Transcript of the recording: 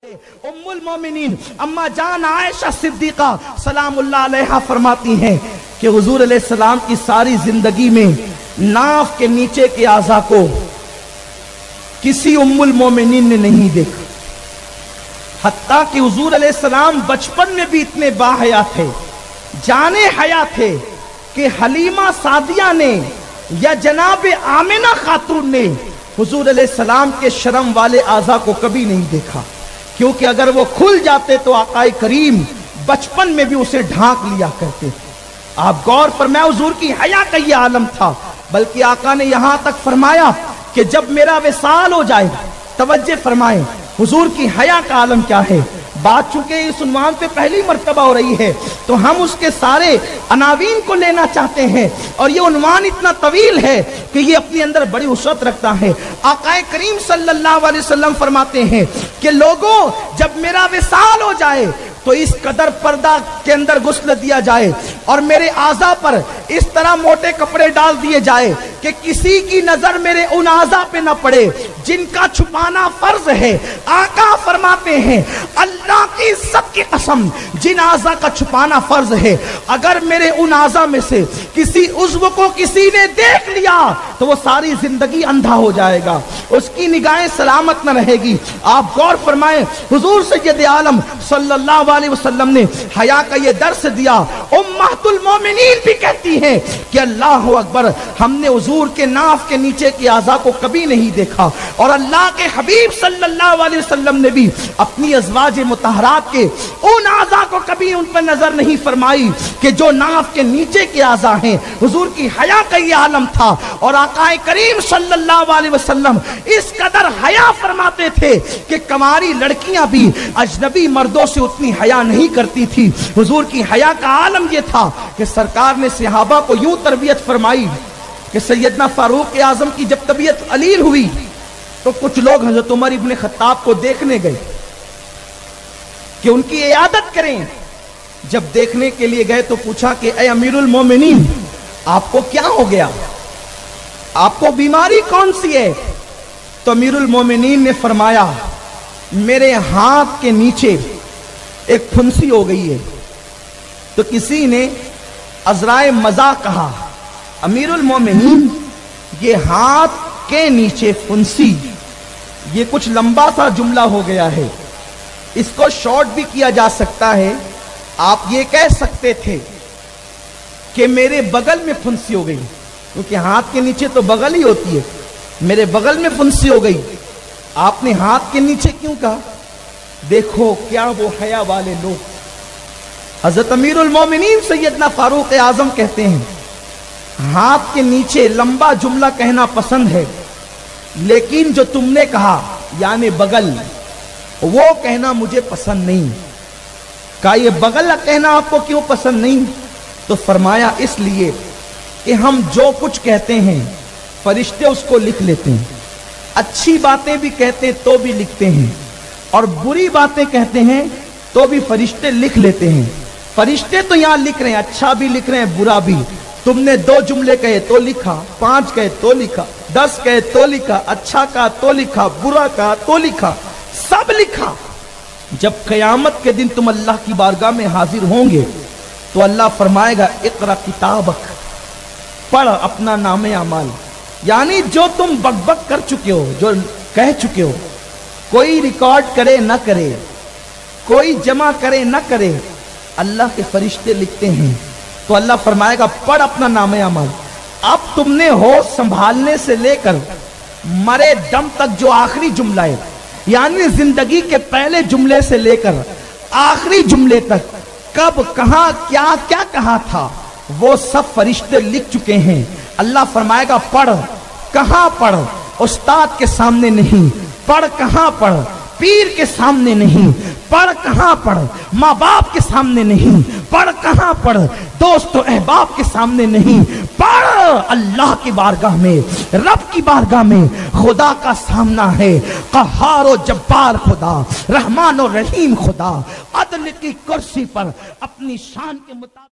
ام المومنین اما جان عائشہ صدیقہ سلام اللہ علیہا فرماتی ہیں کہ حضور علیہ السلام کی ساری زندگی میں ناف کے نیچے کے اعضاء کو کسی ام المومنین نے نہیں دیکھا، حتیٰ کہ حضور علیہ السلام بچپن میں بھی اتنے باحیا تھے، جانے حیا تھے کہ حلیمہ سعدیہ نے یا جناب آمنہ خاتون نے حضور علیہ السلام کے شرم والے اعضاء کو کبھی نہیں دیکھا، کیونکہ اگر وہ کھل جاتے تو آقا کریم بچپن میں بھی اسے ڈھانک لیا کرتے تھے۔ آپ غور فرمائیں، حضور کی حیا کا یہ عالم تھا، بلکہ آقا نے یہاں تک فرمایا کہ جب میرا وصال ہو جائے، توجہ فرمائیں حضور کی حیا کا عالم کیا ہے۔ بات چونکہ اس عنوان پہ پہلی مرتبہ ہو رہی ہے تو ہم اس کے سارے عناوین کو لینا چاہتے ہیں، اور یہ عنوان اتنا طویل ہے کہ یہ اپنے اندر بڑی وسعت رکھتا ہے۔ آقا کریم صلی اللہ علیہ وسلم فرماتے ہیں کہ لوگوں جب میرا وصال ہو جائے تو اس قدر پردہ کے اندر غسل دیا جائے اور میرے اعضاء پر اس طرح موٹے کپڑے ڈال دیے جائے کہ کسی کی نظر میرے ان اعضاء پہ نہ پڑے جن کا چھپانا فرض ہے۔ آقا فرماتے ہیں اللہ کی عزت کی قسم، جن اعضاء کا چھپانا فرض ہے اگر میرے ان اعضاء میں سے کسی عضو کو کسی نے دیکھ لیا تو وہ ساری زندگی اندھا ہو جائے گا، اس کی نگاہیں سلامت نہ رہے گی۔ آپ غور فرمائیں، حضور سید عالم صلی اللہ علیہ وسلم نے حیا کا یہ درس دیا۔ امہت المومنین بھی کہتی ہیں کہ اللہ اکبر، ہم نے حضور کے ناف کے نیچے کے اعضاء کو کبھی نہیں دیکھا، اور اللہ کے حبیب صلی اللہ علیہ وسلم نے بھی اپنی ازواج مطہرات کے ان اعضاء کو کبھی ان پر نظر نہیں فرمائی کہ جو ناف کے نیچے کے اعضاء ہیں۔ حضور کی حیا کا یہ عالم تھا، اور آقا کریم صلی اللہ علیہ وسلم اس قدر حیا فرماتے تھے کہ کنواری لڑکیاں بھی اجنبی مردوں سے اتنی حیا نہیں کرتی تھی۔ حضور کی حیا کا عالم یہ تھا کہ سرکار نے صحابہ کو یوں تربیت فرمائی کہ سیدنا فاروق اعظم کی جب طبیعت علیل ہوئی تو کچھ لوگ حضرت عمر ابن خطاب کو دیکھنے گئے کہ ان کی عیادت کریں۔ جب دیکھنے کے لیے گئے تو پوچھا کہ اے امیر المومنین، آپ کو کیا ہو گیا، آپ کو بیماری کون سی ہے؟ تو امیر المومنین نے فرمایا میرے ہاتھ کے نیچے ایک پھنسی ہو گئی ہے۔ تو کسی نے عذرائے مزاح کہا، امیر المومنین یہ ہاتھ کے نیچے پھنسی، یہ کچھ لمبا سا جملہ ہو گیا ہے، اس کو شارٹ بھی کیا جا سکتا ہے۔ آپ یہ کہہ سکتے تھے کہ میرے بغل میں پھنسی ہو گئی، کیونکہ ہاتھ کے نیچے تو بغل ہی ہوتی ہے، میرے بغل میں پھنسی ہو گئی۔ آپ نے ہاتھ کے نیچے کیوں کہا؟ دیکھو کیا وہ حیا والے لوگ۔ حضرت امیر المومنین سیدنا فاروق اعظم کہتے ہیں ہاتھ کے نیچے لمبا جملہ کہنا پسند ہے، لیکن جو تم نے کہا یعنی بغل، وہ کہنا مجھے پسند نہیں۔ کہا یہ بغل کہنا آپ کو کیوں پسند نہیں؟ تو فرمایا اس لیے کہ ہم جو کچھ کہتے ہیں فرشتے اس کو لکھ لیتے ہیں، اچھی باتیں بھی کہتے ہیں تو بھی لکھتے ہیں، اور بری باتیں کہتے ہیں تو بھی فرشتے لکھ لیتے ہیں۔ فرشتے تو یہاں لکھ رہے ہیں، اچھا بھی لکھ رہے ہیں برا بھی۔ تم نے 2 جملے کہے تو لکھا، 5 کہے تو لکھا، 10 کہے تو لکھا، اچھا کہا تو لکھا، برا کہا تو لکھا، سب لکھا۔ جب قیامت کے دن تم اللہ کی بارگاہ میں حاضر ہوں گے تو اللہ فرمائے گا اقرا کتابک، پڑھ اپنا نام اعمال، یعنی جو تم بک بک کر چکے ہو، جو کہہ چکے ہو، کوئی ریکارڈ کرے نہ کرے، کوئی جمع کرے نہ کرے، اللہ کے فرشتے لکھتے ہیں۔ تو اللہ فرمائے گا پڑھ اپنا نام اعمال۔ اب تم نے ہوش سنبھالنے سے لے کر مرے دم تک جو آخری جملہ ہے، یعنی زندگی کے پہلے جملے سے لے کر آخری جملے تک کب کہاں کیا کیا کہا تھا، وہ سب فرشتے لکھ چکے ہیں۔ اللہ فرمائے گا پڑھ، کہاں پڑھ؟ استاد کے سامنے نہیں، پڑھ کہاں پڑھ؟ پیر کے سامنے نہیں، پڑھ کہاں پڑھ؟ ماں باپ کے سامنے نہیں، پڑھ کہاں پڑھ؟ دوست و احباب کے سامنے نہیں، پڑھ اللہ کی بارگاہ میں، رب کی بارگاہ میں۔ خدا کا سامنا ہے، قہار و جبار خدا، رحمان و رحیم خدا، عدل کی کرسی پر اپنی شان کے مطابق